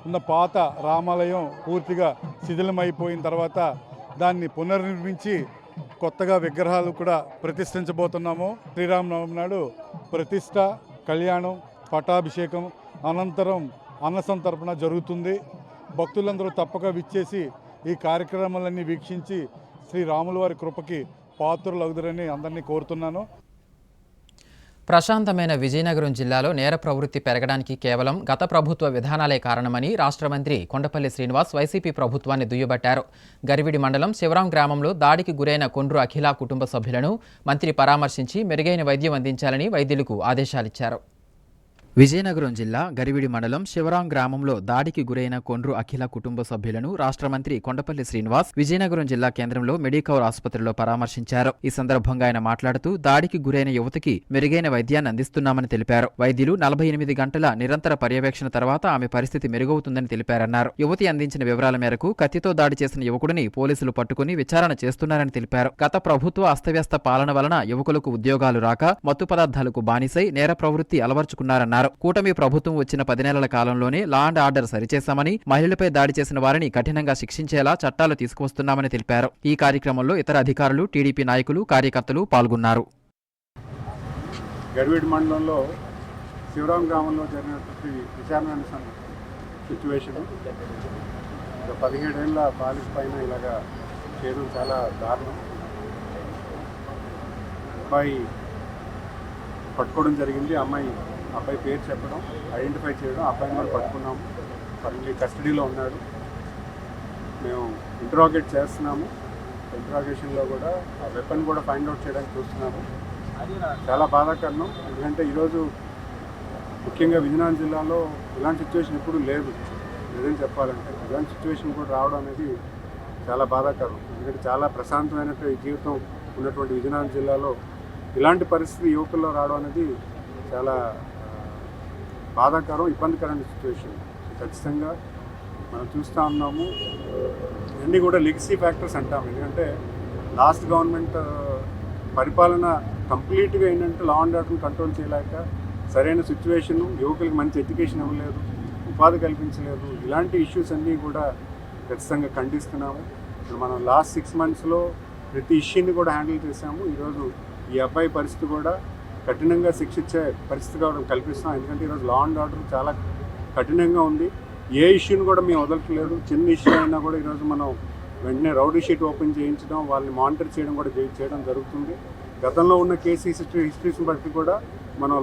Speaker 8: ఉన్న పాత రామాలయం పూర్తిగా శిథిలమైపోయిన తర్వాత దాన్ని పునర్నిర్మించి కొత్తగా విగ్రహాలు కూడా ప్రతిష్ఠించబోతున్నాము. శ్రీరామనవమి నాడు ప్రతిష్ఠ, కళ్యాణం, పట్టాభిషేకం అనంతరం అన్నసంతర్పణ జరుగుతుంది. భక్తులందరూ తప్పక విచ్చేసి ఈ కార్యక్రమాలన్నీ వీక్షించి శ్రీరాముల వారి కృపకి పాత్రులవుదురని అందరినీ కోరుతున్నాను.
Speaker 1: ప్రశాంతమైన విజయనగరం జిల్లాలో నేర ప్రవృత్తి పెరగడానికి కేవలం గత ప్రభుత్వ విధానాలే కారణమని రాష్ట్ర మంత్రి కొండపల్లి శ్రీనివాస్ వైసీపీ ప్రభుత్వాన్ని దుయ్యబట్టారు. గరివిడి మండలం శివరాం గ్రామంలో దాడికి గురైన కొండ్రు అఖిల కుటుంబ సభ్యులను మంత్రి పరామర్శించి మెరుగైన వైద్యం అందించాలని వైద్యులకు ఆదేశాలిచ్చారు. విజయనగరం జిల్లా గరివిడి మండలం శివరాం గ్రామంలో దాడికి గురైన కొండ్రు అఖిల కుటుంబ సభ్యులను రాష్ట్ర మంత్రి కొండపల్లి శ్రీనివాస్ విజయనగరం జిల్లా కేంద్రంలో మెడికవర్ ఆసుపత్రిలో పరామర్శించారు. ఈ సందర్భంగా ఆయన మాట్లాడుతూ దాడికి గురైన యువతికి మెరుగైన వైద్యాన్ని అందిస్తున్నామని తెలిపారు. వైద్యులు 48 గంటల నిరంతర పర్యవేక్షణ తర్వాత ఆమె పరిస్థితి మెరుగవుతుందని తెలిపారన్నారు. యువతి అందించిన వివరాల మేరకు కత్తితో దాడి చేసిన యువకుడిని పోలీసులు పట్టుకుని విచారణ చేస్తున్నారని తెలిపారు. గత ప్రభుత్వ అస్తవ్యస్త పాలన వలన యువకులకు ఉద్యోగాలు రాక మత్తు పదార్థాలకు బానిసై నేర ప్రవృత్తి అలవర్చుకున్నారన్నారు. కూటమి ప్రభుత్వం వచ్చిన 10 నెలల కాలంలోనే లా అండ్ ఆర్డర్ సరిచేశామని, మహిళలపై దాడి చేసిన వారిని కఠినంగా శిక్షించేలా చట్టాలు తీసుకువస్తున్నామని తెలిపారు. ఈ కార్యక్రమంలో ఇతర అధికారులు, టీడీపీ నాయకులు, కార్యకర్తలు పాల్గొన్నారు.
Speaker 9: గరివిడి మండలంలో శివరాం గ్రామంలో జరిగినటువంటి విచారణ సిచ్యువేషన్ 17 ఏళ్ల బాలిక పైన ఇలాగా చేయడం చాలా దారుణం. అబ్బాయి పట్టుకోవడం జరిగింది. అబ్బాయి పేరు చెప్పడం, ఐడెంటిఫై చేయడం, అబ్బాయిని కూడా పట్టుకున్నాము. కస్టడీలో ఉన్నాడు. మేము ఇంటరాగేట్ చేస్తున్నాము. ఇంటరాగేషన్లో కూడా ఆ వెపన్ కూడా ఫైండ్ అవుట్ చేయడానికి చూస్తున్నాము. చాలా బాధాకరణం, ఎందుకంటే ఈరోజు ముఖ్యంగా విజయనగరం జిల్లాలో ఇలాంటి సిచ్యువేషన్ ఎప్పుడూ లేదు. నిజం చెప్పాలంటే ఇలాంటి సిచ్యువేషన్ కూడా రావడం అనేది చాలా బాధాకరం. ఎందుకంటే చాలా ప్రశాంతమైనటువంటి జీవితం ఉన్నటువంటి విజయనగరం జిల్లాలో ఇలాంటి పరిస్థితి యువకుల్లో రావడం అనేది చాలా బాధాకరం, ఇబ్బందికరమైన సిచ్యువేషన్. ఖచ్చితంగా మనం చూస్తూ ఉన్నాము. ఇవన్నీ కూడా లెగసీ ఫ్యాక్టర్స్ అంటాము. ఎందుకంటే లాస్ట్ గవర్నమెంట్ పరిపాలన కంప్లీట్గా ఏంటంటే లా అండ్ ఆర్డర్ని కంట్రోల్ చేయలేక, సరైన సిచ్యువేషన్, యువకులకు మంచి ఎడ్యుకేషన్ ఇవ్వలేదు, ఉపాధి కల్పించలేదు. ఇలాంటి ఇష్యూస్ అన్నీ కూడా ఖచ్చితంగా ఖండిస్తున్నాము. ఇప్పుడు మనం లాస్ట్ 6 monthsలో ప్రతి ఇష్యూని కూడా హ్యాండిల్ చేసాము. ఈరోజు ఈ అబ్బాయి పరిస్థితి కూడా కఠినంగా శిక్షించే పరిస్థితి కూడా కల్పిస్తున్నాం. ఎందుకంటే ఈరోజు లా అండ్ ఆర్డర్ చాలా కఠినంగా ఉంది. ఏ ఇష్యూని కూడా మేము వదలట్లేదు. చిన్న ఇష్యూ అయినా కూడా ఈరోజు మనం వెంటనే రౌడీ షీట్ ఓపెన్ చేయించడం, వాళ్ళని మానిటర్ చేయడం కూడా చేయడం జరుగుతుంది. గతంలో ఉన్న కేసు హిస్టరీస్ని బట్టి కూడా మనం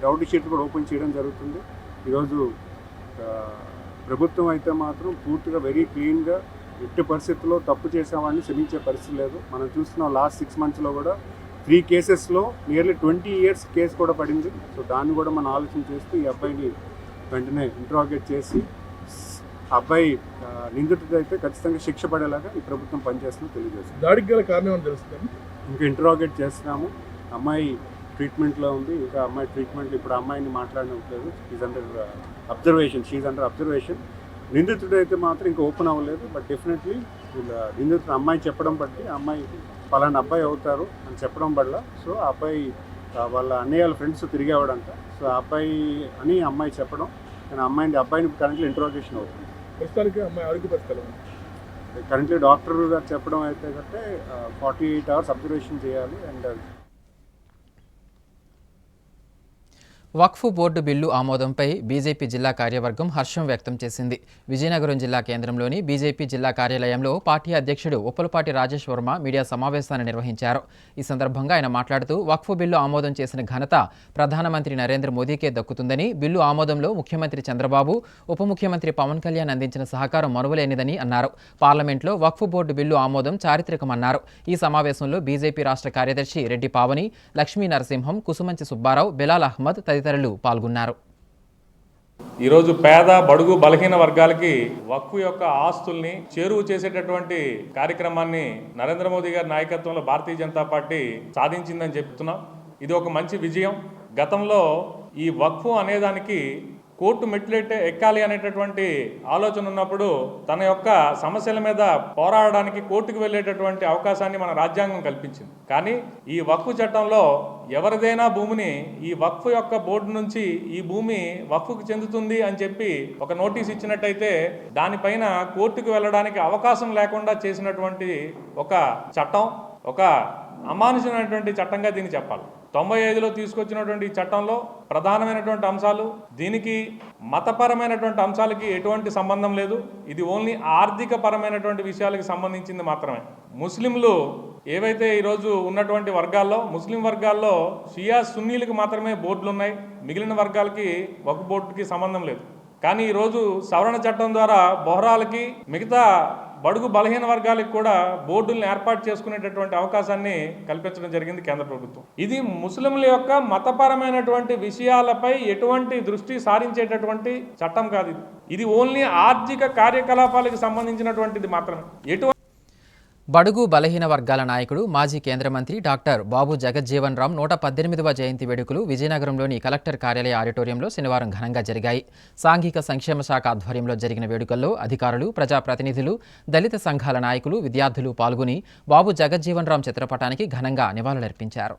Speaker 9: రౌడీ షీట్ కూడా ఓపెన్ చేయడం జరుగుతుంది. ఈరోజు ప్రభుత్వం అయితే మాత్రం పూర్తిగా వెరీ క్లీన్గా ఎట్టి పరిస్థితుల్లో తప్పు చేసేవాడిని క్షమించే పరిస్థితి లేదు. మనం చూస్తున్నాం లాస్ట్ 6 monthsలో కూడా 3 కేసెస్లో నియర్లీ 20 years కేసు కూడా పడింది. సో దాన్ని కూడా మనం ఆలోచన చేస్తూ ఈ అబ్బాయిని వెంటనే ఇంట్రాగేట్ చేసి అబ్బాయి నిందితుడు అయితే ఖచ్చితంగా శిక్ష పడేలాగా ఈ ప్రభుత్వం పనిచేస్తుందని తెలియజేస్తుంది.
Speaker 10: దాడికి గల కారణం తెలుస్తుంది.
Speaker 9: ఇంకా ఇంట్రాగేట్ చేస్తున్నాము. అమ్మాయి ట్రీట్మెంట్లో ఉంది. ఇంకా అమ్మాయి ట్రీట్మెంట్ ఇప్పుడు అమ్మాయిని మాట్లాడలేదు. She under observation. నిందితుడు అయితే మాత్రం ఇంకా ఓపెన్ అవ్వలేదు. బట్ డెఫినెట్లీ నిందితుడు అమ్మాయి చెప్పడం బట్టి అమ్మాయి పలానా అబ్బాయి అవుతారు అని చెప్పడం వల్ల, సో ఆ అబ్బాయి వాళ్ళ అన్నయ్య వాళ్ళ ఫ్రెండ్స్ తిరిగేవాడంట. సో ఆ అబ్బాయి అని అమ్మాయి చెప్పడం, కానీ అబ్బాయిని కరెంట్లీ ఇంట్రాగేషన్ అవుతుంది.
Speaker 10: ప్రస్తుతానికి అమ్మాయి ఆరోగ్య పరిస్థితులు
Speaker 9: కరెంట్లీ డాక్టర్ గారు చెప్పడం అయితే కంటే 48 hours అబ్జర్వేషన్ చేయాలి. అండ్
Speaker 1: వక్ఫ్ బోర్డు బిల్లు ఆమోదంపై బీజేపీ జిల్లా కార్యవర్గం హర్షం వ్యక్తం చేసింది. విజయనగరం జిల్లా కేంద్రంలోని బీజేపీ జిల్లా కార్యాలయంలో పార్టీ అధ్యక్షుడు ఉప్పలపాటి రాజేష్ వర్మ మీడియా సమావేశాన్ని నిర్వహించారు. ఈ సందర్భంగా ఆయన మాట్లాడుతూ వక్ఫ్ బిల్లు ఆమోదం చేసిన ఘనత ప్రధానమంత్రి నరేంద్ర మోదీకే దక్కుతుందని, బిల్లు ఆమోదంలో ముఖ్యమంత్రి చంద్రబాబు, ఉప ముఖ్యమంత్రి పవన్ కళ్యాణ్ అందించిన సహకారం మరువలేనిదని అన్నారు. పార్లమెంట్లో వక్ఫ్ బోర్డు బిల్లు ఆమోదం చారిత్రకమన్నారు. ఈ సమావేశంలో బీజేపీ రాష్ట్ర కార్యదర్శి రెడ్డి పావని, లక్ష్మీ నరసింహం, కుసుమంచి సుబ్బారావు, బిలాల్ అహ్మద్ తదితరులు పాల్గొన్నారు.
Speaker 11: ఈరోజు పేద బడుగు బలహీన వర్గాలకి వక్ఫ్ యొక్క ఆస్తుల్ని చేరువ చేసేటటువంటి కార్యక్రమాన్ని నరేంద్ర మోదీ గారి నాయకత్వంలో భారతీయ జనతా పార్టీ సాధించిందని చెప్తున్నాం. ఇది ఒక మంచి విజయం. గతంలో ఈ వక్ఫ్ అనేదానికి కోర్టు మెట్లెట్టే ఎక్కాలి అనేటటువంటి ఆలోచన ఉన్నప్పుడు తన యొక్క సమస్యల మీద పోరాడడానికి కోర్టుకు వెళ్ళేటటువంటి అవకాశాన్ని మన రాజ్యాంగం కల్పించింది. కానీ ఈ వక్ఫ్ చట్టంలో ఎవరిదైనా భూమిని ఈ వక్ఫ్ యొక్క బోర్డు నుంచి ఈ భూమి వక్ఫ్కు చెందుతుంది అని చెప్పి ఒక నోటీస్ ఇచ్చినట్టయితే దానిపైన కోర్టుకు వెళ్ళడానికి అవకాశం లేకుండా చేసినటువంటి ఒక చట్టం, ఒక అమానుషమైనటువంటి చట్టంగా దీన్ని చెప్పాలి. 95లో తీసుకొచ్చినటువంటి ఈ చట్టంలో ప్రధానమైనటువంటి అంశాలు, దీనికి మతపరమైనటువంటి అంశాలకి ఎటువంటి సంబంధం లేదు. ఇది ఓన్లీ ఆర్థిక పరమైనటువంటి విషయాలకు సంబంధించింది మాత్రమే. ముస్లింలు ఏవైతే ఈరోజు ఉన్నటువంటి వర్గాల్లో, ముస్లిం వర్గాల్లో షియా సున్నీలకు మాత్రమే బోర్డులు ఉన్నాయి. మిగిలిన వర్గాలకి వక్ఫ్ బోర్డుకి సంబంధం లేదు. కానీ ఈరోజు సవరణ చట్టం ద్వారా బొహరాలకి, మిగతా బడుగు బలహీన వర్గాలకు కూడా బోర్డులను ఏర్పాటు చేసుకునేటటువంటి అవకాశాన్ని కల్పించడం జరిగింది కేంద్ర ప్రభుత్వం. ఇది ముస్లింల యొక్క మతపరమైనటువంటి విషయాలపై ఎటువంటి దృష్టి సారించేటటువంటి చట్టం కాదు. ఇది ఓన్లీ ఆర్థిక కార్యకలాపాలకు సంబంధించినటువంటిది మాత్రమే.
Speaker 1: బడుగు బలహీన వర్గాల నాయకుడు, మాజీ కేంద్ర మంత్రి డాక్టర్ బాబు జగజ్జీవన్ రామ్ 118వ జయంతి వేడుకలు విజయనగరంలోని కలెక్టర్ కార్యాలయ ఆడిటోరియంలో శనివారం ఘనంగా జరిగాయి. సాంఘిక సంక్షేమ శాఖ ఆధ్వర్యంలో జరిగిన వేడుకల్లో అధికారులు, ప్రజాప్రతినిధులు, దళిత సంఘాల నాయకులు, విద్యార్థులు పాల్గొని బాబు జగజ్జీవన్ రామ్ చిత్రపటానికి ఘనంగా నివాళులర్పించారు.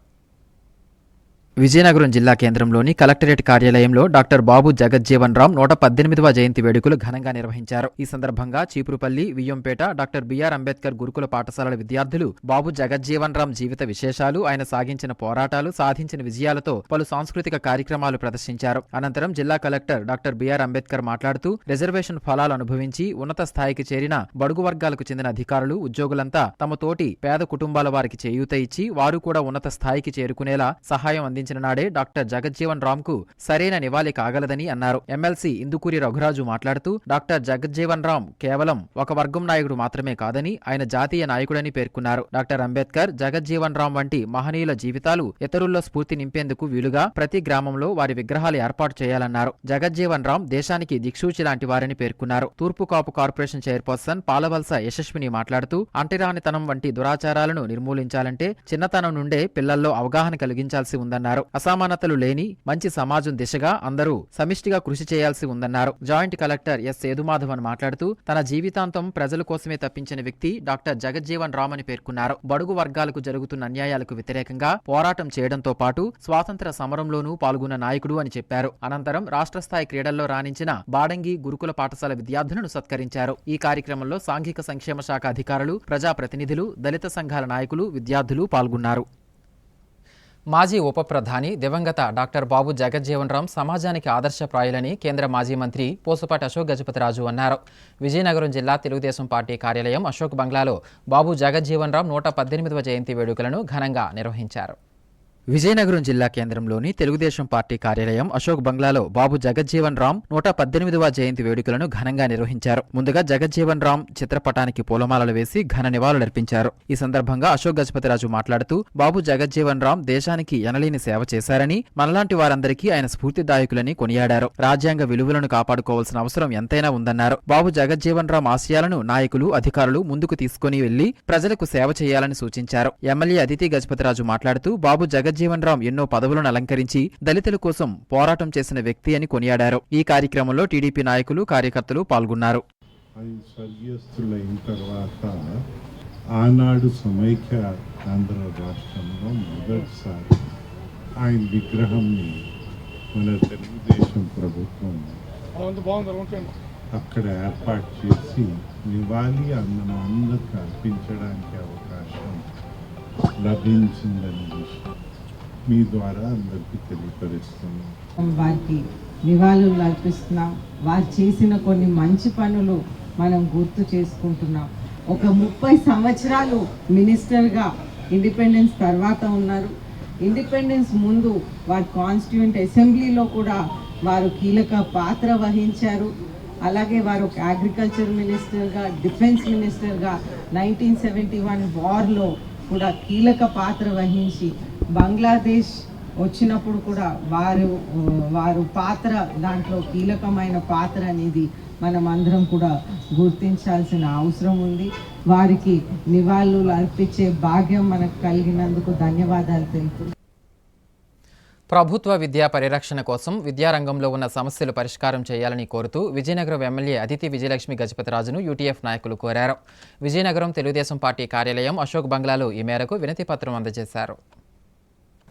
Speaker 1: విజయనగరం జిల్లా కేంద్రంలోని కలెక్టరేట్ కార్యాలయంలో డాక్టర్ బాబు జగజ్జీవన్ రామ్ 118వ జయంతి వేడుకలు ఘనంగా నిర్వహించారు. ఈ సందర్భంగా చీపురుపల్లి, వియ్యంపేట డాక్టర్ బిఆర్ అంబేద్కర్ గురుకుల పాఠశాలల విద్యార్థులు బాబు జగజ్జీవన్ రామ్ జీవిత విశేషాలు, ఆయన సాగించిన పోరాటాలు, సాధించిన విజయాలతో పలు సాంస్కృతిక కార్యక్రమాలు ప్రదర్శించారు. అనంతరం జిల్లా కలెక్టర్ డాక్టర్ బిఆర్ అంబేద్కర్ మాట్లాడుతూ రిజర్వేషన్ ఫలాలు అనుభవించి ఉన్నత స్థాయికి చేరిన బడుగు వర్గాలకు చెందిన అధికారులు, ఉద్యోగులంతా తమ తోటి పేద కుటుంబాల వారికి చేయూత ఇచ్చి వారు కూడా ఉన్నత స్థాయికి చేరుకునేలా సహాయం అందించారు స్థాపించిన నాడే డాక్టర్ జగజ్జీవన్ రామ్కు సరైన నివాళి కాగలదని అన్నారు. ఎమ్మెల్సీ ఇందుకూరి రఘురాజు మాట్లాడుతూ డాక్టర్ జగజ్జీవన్ రామ్ కేవలం ఒక వర్గం నాయకుడు మాత్రమే కాదని ఆయన జాతీయ నాయకుడని పేర్కొన్నారు. డాక్టర్ అంబేద్కర్, జగజ్జీవన్ రామ్ వంటి మహనీయుల జీవితాలు ఇతరుల్లో స్ఫూర్తి నింపేందుకు వీలుగా ప్రతి గ్రామంలో వారి విగ్రహాలు ఏర్పాటు చేయాలన్నారు. జగజ్జీవన్ రామ్ దేశానికి దిక్సూచి లాంటి వారని పేర్కొన్నారు. తూర్పు కాపు కార్పొరేషన్ చైర్పర్సన్ పాలవలస యశస్విని మాట్లాడుతూ అంటరానితనం వంటి దురాచారాలను నిర్మూలించాలంటే చిన్నతనం నుండే పిల్లల్లో అవగాహన కలిగించాల్సి ఉందన్నారు. అసమానతలు లేని మంచి సమాజం దిశగా అందరూ సమిష్టిగా కృషి చేయాల్సి ఉందన్నారు. జాయింట్ కలెక్టర్ ఎస్ సేదుమాధవన్ మాట్లాడుతూ తన జీవితాంతం ప్రజల కోసమే తప్పించిన వ్యక్తి డాక్టర్ జగజ్జీవన్ రామ్ అని పేర్కొన్నారు. బడుగు వర్గాలకు జరుగుతున్న అన్యాయాలకు వ్యతిరేకంగా పోరాటం చేయడంతో పాటు స్వాతంత్ర సమరంలోనూ పాల్గొన్న నాయకుడు అని చెప్పారు. అనంతరం రాష్ట్ర స్థాయి క్రీడల్లో రాణించిన బాడంగి గురుకుల పాఠశాల విద్యార్థులను సత్కరించారు. ఈ కార్యక్రమంలో సాంఘిక సంక్షేమ శాఖ అధికారులు, ప్రజాప్రతినిధులు, దళిత సంఘాల నాయకులు, విద్యార్థులు పాల్గొన్నారు. మాజీ ఉప ప్రధాని దివంగత డాక్టర్ బాబు జగజ్జీవన్ రామ్ సమాజానికి ఆదర్శప్రాయులని కేంద్ర మాజీ మంత్రి పోసుపాటి అశోక్ గజపతిరాజు అన్నారు. విజయనగరం జిల్లా తెలుగుదేశం పార్టీ కార్యాలయం అశోక్ బంగ్లాలో బాబు జగజ్జీవన్ రామ్ 118వ జయంతి వేడుకలను ఘనంగా నిర్వహించారు. విజయనగరం జిల్లా కేంద్రంలోని తెలుగుదేశం పార్టీ కార్యాలయం అశోక్ బంగ్లాలో బాబు జగజ్జీవన్ రామ్ 118వ జయంతి వేడుకలను ఘనంగా నిర్వహించారు. ముందుగా జగజ్జీవన్ రామ్ చిత్రపటానికి పూలమాలలు వేసి ఘన నివాళులర్పించారు. ఈ సందర్భంగా అశోక్ గజపతిరాజు మాట్లాడుతూ బాబు జగజ్జీవన్ రామ్ దేశానికి ఎనలేని సేవ చేశారని, మనలాంటి వారందరికీ ఆయన స్ఫూర్తిదాయకులని కొనియాడారు. రాజ్యాంగ విలువలను కాపాడుకోవాల్సిన అవసరం ఎంతైనా ఉందన్నారు. బాబు జగజ్జీవన్ రామ్ ఆశయాలను నాయకులు, అధికారులు ముందుకు తీసుకుని వెళ్లి ప్రజలకు సేవ చేయాలని సూచించారు. ఎమ్మెల్యే అదితి గజపతిరాజు మాట్లాడుతూ బాబు జగజ్జీవన్ రామ్ ఎన్నో పదవులను అలంకరించి దళితుల కోసం పోరాటం చేసిన వ్యక్తి అని కొనియాడారు. ఈ కార్యక్రమంలో టీడీపీ నాయకులు, కార్యకర్తలు పాల్గొన్నారు.
Speaker 9: స్వర్గస్థులైన తర్వాత ఆనాడు సమైక్య ఆంధ్ర రాష్ట్రంలో మొదటిసారి ఆయన విగ్రహంని మన తెలుగుదేశం ప్రభుత్వం అక్కడ ఏర్పాటు చేసి నివాళి అందరికి అర్పించడానికి అవకాశం లభించిందని విషయం మీ ద్వారా అందరికీ తెలియపరుస్తున్నాం.
Speaker 12: వారికి నివాళులు అర్పిస్తున్నాం. వారు చేసిన కొన్ని మంచి పనులు మనం గుర్తు చేసుకుంటున్నాం. ఒక 30 సంవత్సరాలు మినిస్టర్గా ఇండిపెండెన్స్ తర్వాత ఉన్నారు. ఇండిపెండెన్స్ ముందు వారు కాన్స్టిట్యూయెంట్ అసెంబ్లీలో కూడా వారు కీలక పాత్ర వహించారు. అలాగే వారు ఒక అగ్రికల్చర్ మినిస్టర్గా, డిఫెన్స్ మినిస్టర్గా 1971 వార్లో కూడా కీలక పాత్ర వహించి బంగ్లాదేశ్ వచ్చినప్పుడు కూడా వారు పాత్ర దాంట్లో కీలకమైన పాత్ర అనేది మనం అందరం కూడా గుర్తించాల్సిన అవసరం ఉంది. వారికి నివాళులు అర్పించే భాగ్యం మనకు కలిగినందుకు ధన్యవాదాలు తెలుపు.
Speaker 1: ప్రభుత్వ విద్యా పరిరక్షణ కోసం విద్యారంగంలో ఉన్న సమస్యలు పరిష్కారం చేయాలని కోరుతూ విజయనగరం ఎమ్మెల్యే అదితి విజయలక్ష్మి గజపతిరాజును యూటీఎఫ్ నాయకులు కోరారు. విజయనగరం తెలుగుదేశం పార్టీ కార్యాలయం అశోక్ బంగ్లాలో ఈ మేరకు వినతిపత్రం అందజేశారు.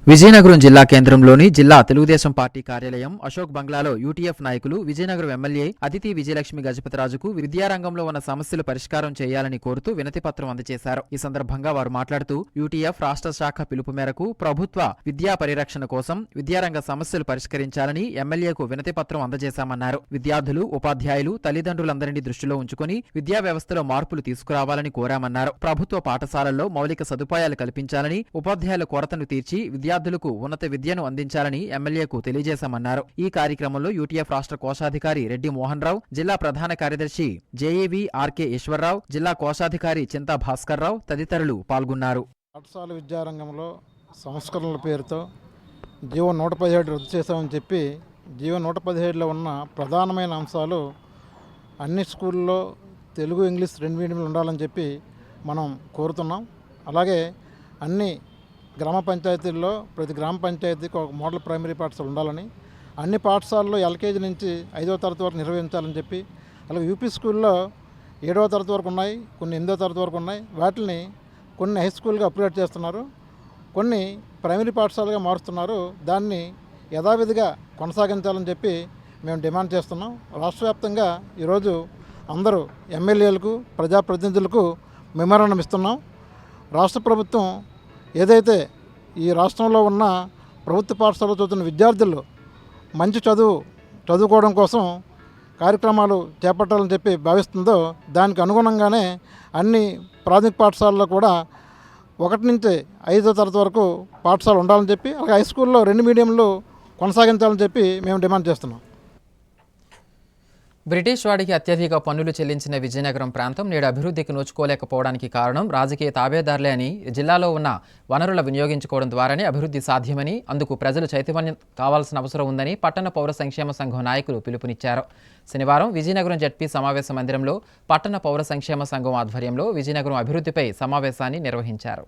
Speaker 1: విజయనగరం జిల్లా కేంద్రంలోని జిల్లా తెలుగుదేశం పార్టీ కార్యాలయం అశోక్ బంగ్లాలో యూటీఎఫ్ నాయకులు విజయనగరం ఎమ్మెల్యే అదితి విజయలక్ష్మి గజపతిరాజుకు విద్యారంగంలో ఉన్న సమస్యలు పరిష్కారం చేయాలని కోరుతూ వినతిపత్రం అందజేశారు. ఈ సందర్భంగా వారు మాట్లాడుతూ యూటీఎఫ్ రాష్ట్ర శాఖ పిలుపు మేరకు ప్రభుత్వ విద్యా పరిరక్షణ కోసం విద్యారంగ సమస్యలు పరిష్కరించాలని ఎమ్మెల్యేకు వినతిపత్రం అందజేశామన్నారు. విద్యార్థులు, ఉపాధ్యాయులు, తల్లిదండ్రులందరినీ దృష్టిలో ఉంచుకుని విద్యా వ్యవస్థలో మార్పులు తీసుకురావాలని కోరామన్నారు. ప్రభుత్వ పాఠశాలల్లో మౌలిక సదుపాయాలు కల్పించాలని, ఉపాధ్యాయుల కొరతను తీర్చి విద్యార్థులకు ఉన్నత విద్యను అందించాలని ఎమ్మెల్యేకు తెలియజేశామన్నారు. ఈ కార్యక్రమంలో యూటీఎఫ్ రాష్ట్ర కోశాధికారి రెడ్డి మోహన్ రావు, జిల్లా ప్రధాన కార్యదర్శి జేఏవి ఆర్కే ఈశ్వరరావు, జిల్లా కోశాధికారి చింతా భాస్కర్ రావు తదితరులు పాల్గొన్నారు.
Speaker 13: పాఠశాల విద్యారంగంలో సంస్కరణల పేరుతో జీవో 117 రద్దు చేశామని చెప్పి జీవో 117లో ఉన్న ప్రధానమైన అంశాలు అన్ని స్కూల్లో తెలుగు, ఇంగ్లీష్ 2 మీడియంలు ఉండాలని చెప్పి మనం కోరుతున్నాం. అలాగే అన్ని గ్రామ పంచాయతీల్లో ప్రతి గ్రామ పంచాయతీకి ఒక మోడల్ ప్రైమరీ పాఠశాల ఉండాలని, అన్ని పాఠశాలలో ఎల్కేజీ నుంచి 5వ తరగతి వరకు నిర్వహించాలని చెప్పి, అలాగే యూపీ స్కూల్లో 7వ తరగతి వరకు ఉన్నాయి, కొన్ని 8వ తరగతి వరకు ఉన్నాయి. వాటిని కొన్ని హై స్కూల్గా అప్గ్రేడ్ చేస్తున్నారు, కొన్ని ప్రైమరీ పాఠశాలగా మారుస్తున్నారు. దాన్ని యథావిధిగా కొనసాగించాలని చెప్పి మేము డిమాండ్ చేస్తున్నాం. రాష్ట్ర వ్యాప్తంగా ఈరోజు అందరూ ఎమ్మెల్యేలకు, ప్రజాప్రతినిధులకు మెమోరాండం ఇస్తున్నాం. రాష్ట్ర ప్రభుత్వం ఏదైతే ఈ రాష్ట్రంలో ఉన్న ప్రభుత్వ పాఠశాలలో చదువుతున్న విద్యార్థులు మంచి చదువుకోవడం కోసం కార్యక్రమాలు చేపట్టాలని చెప్పి భావిస్తుందో దానికి అనుగుణంగానే అన్ని ప్రాథమిక పాఠశాలలో కూడా 1 నుంచి 5వ తరగతి వరకు పాఠశాల ఉండాలని చెప్పి అలాగే హై స్కూల్లో 2 మీడియంలు కొనసాగించాలని చెప్పి మేము డిమాండ్ చేస్తున్నాం.
Speaker 1: బ్రిటిష్ వాడికి అత్యధిక పన్నులు చెల్లించిన విజయనగరం ప్రాంతం నేడు అభివృద్ధికి నోచుకోలేకపోవడానికి కారణం రాజకీయ తాబేదారులే అని, జిల్లాలో ఉన్న వనరుల వినియోగించుకోవడం ద్వారానే అభివృద్ధి సాధ్యమని, అందుకు ప్రజలు చైతన్యం కావాల్సిన అవసరం ఉందని పట్టణ పౌర సంక్షేమ సంఘం నాయకులు పిలుపునిచ్చారు. శనివారం విజయనగరం జడ్పీ సమావేశ మందిరంలో పట్టణ పౌర సంక్షేమ సంఘం ఆధ్వర్యంలో విజయనగరం అభివృద్ధిపై సమావేశాన్ని నిర్వహించారు.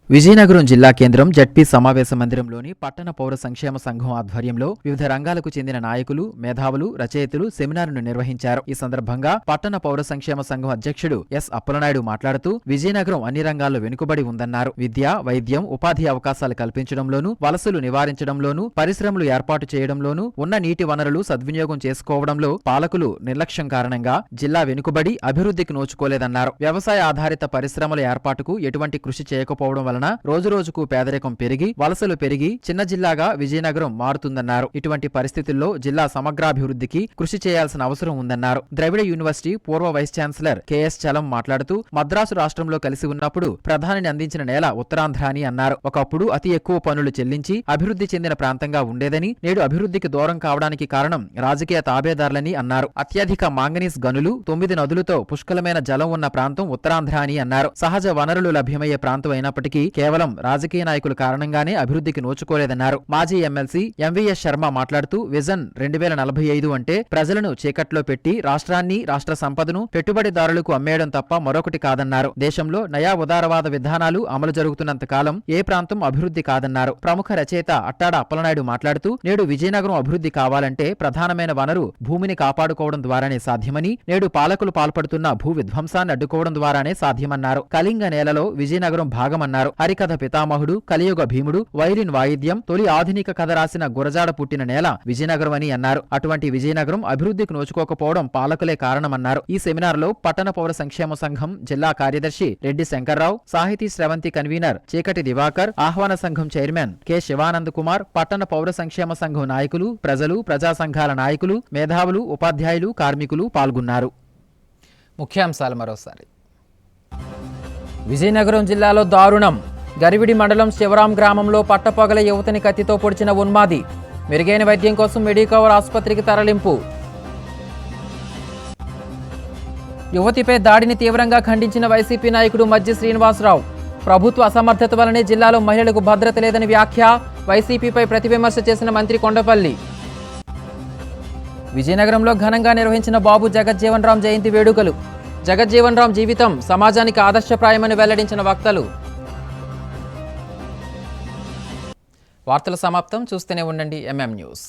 Speaker 1: విజయనగరం జిల్లా కేంద్రం జడ్పీ సమావేశ మందిరంలోని పట్టణ పౌర సంక్షేమ సంఘం ఆధ్వర్యంలో వివిధ రంగాలకు చెందిన నాయకులు, మేధావులు, రచయితలు సెమినార్ను నిర్వహించారు. ఈ సందర్భంగా పట్టణ పౌర సంక్షేమ సంఘం అధ్యక్షుడు ఎస్ అప్పలనాయుడు మాట్లాడుతూ విజయనగరం అన్ని రంగాల్లో వెనుకబడి ఉందన్నారు. విద్య, వైద్యం, ఉపాధి అవకాశాలు కల్పించడంలోనూ, వలసలు నివారించడంలోనూ, పరిశ్రమలు ఏర్పాటు చేయడంలోనూ, ఉన్న నీటి వనరులు సద్వినియోగం చేసుకోవడంలో పాలకులు నిర్లక్ష్యం కారణంగా జిల్లా వెనుకబడి అభివృద్ధికి నోచుకోలేదన్నారు. వ్యవసాయ ఆధారిత పరిశ్రమల ఏర్పాటుకు ఎటువంటి కృషి చేయకపోవడం వలన రోజురోజుకు పేదరికం పెరిగి, వలసలు పెరిగి చిన్న జిల్లాగా విజయనగరం మారుతుందన్నారు. ఇటువంటి పరిస్థితుల్లో జిల్లా సమగ్రాభివృద్ధికి కృషి చేయాల్సిన అవసరం ఉందన్నారు. ద్రవిడ యూనివర్సిటీ పూర్వ వైస్ ఛాన్సలర్ కెఎస్ చలం మాట్లాడుతూ మద్రాసు రాష్ట్రంలో కలిసి ఉన్నప్పుడు ప్రధానిని అందించిన నేల ఉత్తరాంధ్ర అని అన్నారు. ఒకప్పుడు అతి ఎక్కువ పన్నులు చెల్లించి అభివృద్ధి చెందిన ప్రాంతంగా ఉండేదని, నేడు అభివృద్ధికి దూరం కావడానికి కారణం రాజకీయ తాబేదారులని అన్నారు. అత్యధిక మాంగనీస్ గనులు, 9 నదులతో పుష్కలమైన జలం ఉన్న ప్రాంతం ఉత్తరాంధ్ర అని అన్నారు. సహజ వనరులు లభ్యమయ్యే ప్రాంతం అయినప్పటికీ కేవలం రాజకీయ నాయకుల కారణంగానే అభివృద్ధికి నోచుకోలేదన్నారు. మాజీ ఎమ్మెల్సీ ఎంవీఎస్ శర్మ మాట్లాడుతూ విజన్ 2045 అంటే ప్రజలను చీకట్లో పెట్టి రాష్ట్రాన్ని, రాష్ట్ర సంపదను పెట్టుబడిదారులకు అమ్మేయడం తప్ప మరొకటి కాదన్నారు. దేశంలో నయా ఉదారవాద విధానాలు అమలు జరుగుతున్నంత కాలం ఏ ప్రాంతం అభివృద్ధి కాదన్నారు. ప్రముఖ రచయిత అట్టాడ అప్పలనాయుడు మాట్లాడుతూ నేడు విజయనగరం అభివృద్ధి కావాలంటే ప్రధానమైన వనరు భూమిని కాపాడుకోవడం ద్వారానే సాధ్యమని, నేడు పాలకులు పాల్పడుతున్న భూ విధ్వంసాన్ని అడ్డుకోవడం ద్వారానే సాధ్యమన్నారు. కళింగ నేలలో విజయనగరం భాగమన్నారు. హరికథ పితామహుడు, కలియుగ భీముడు, వైలిన్ వాయిద్యం, తొలి ఆధునిక కథ రాసిన గురజాడ పుట్టిన నేల విజయనగరం అని అన్నారు. అటువంటి విజయనగరం అభివృద్ధికి నోచుకోకపోవడం పాలకులే కారణమన్నారు. ఈ సెమినార్లో పట్టణ పౌర సంక్షేమ సంఘం జిల్లా కార్యదర్శి రెడ్డి శంకర్రావు, సాహితీ స్రవంతి కన్వీనర్ చీకటి దివాకర్, ఆహ్వాన సంఘం చైర్మన్ కె శివానంద్ కుమార్, పట్టణ పౌర సంక్షేమ సంఘం నాయకులు, ప్రజలు, ప్రజా సంఘాల నాయకులు, మేధావులు, ఉపాధ్యాయులు, కార్మికులు పాల్గొన్నారు. ముఖ్యాంశాలు మరోసారి. విజయనగరం జిల్లాలో దారుణం. గరివిడి మండలం శివరాం గ్రామంలో పట్టపగల యువతిని కత్తితో పొడిచిన ఉన్మాది. మెరుగైన వైద్యం కోసం మెడికవర్ ఆసుపత్రికి తరలింపు. యువతిపై దాడిని తీవ్రంగా ఖండించిన వైసీపీ నాయకుడు మజ్జి శ్రీనివాసరావు. ప్రభుత్వ అసమర్థత వల్లనే జిల్లాలో మహిళలకు భద్రత లేదని వ్యాఖ్య. వైసీపీపై ప్రతివిమర్శ చేసిన మంత్రి కొండపల్లి. విజయనగరంలో ఘనంగా నిర్వహించిన బాబు జగజ్జీవన్ రామ్ జయంతి వేడుకలు. జగజ్జీవన్ రామ్ జీవితం సమాజానికి ఆదర్శప్రాయమని వెల్లడించిన వక్తలు. వార్తల సమాప్తం. చూస్తూనే ఉండండి ఎంఎం న్యూస్.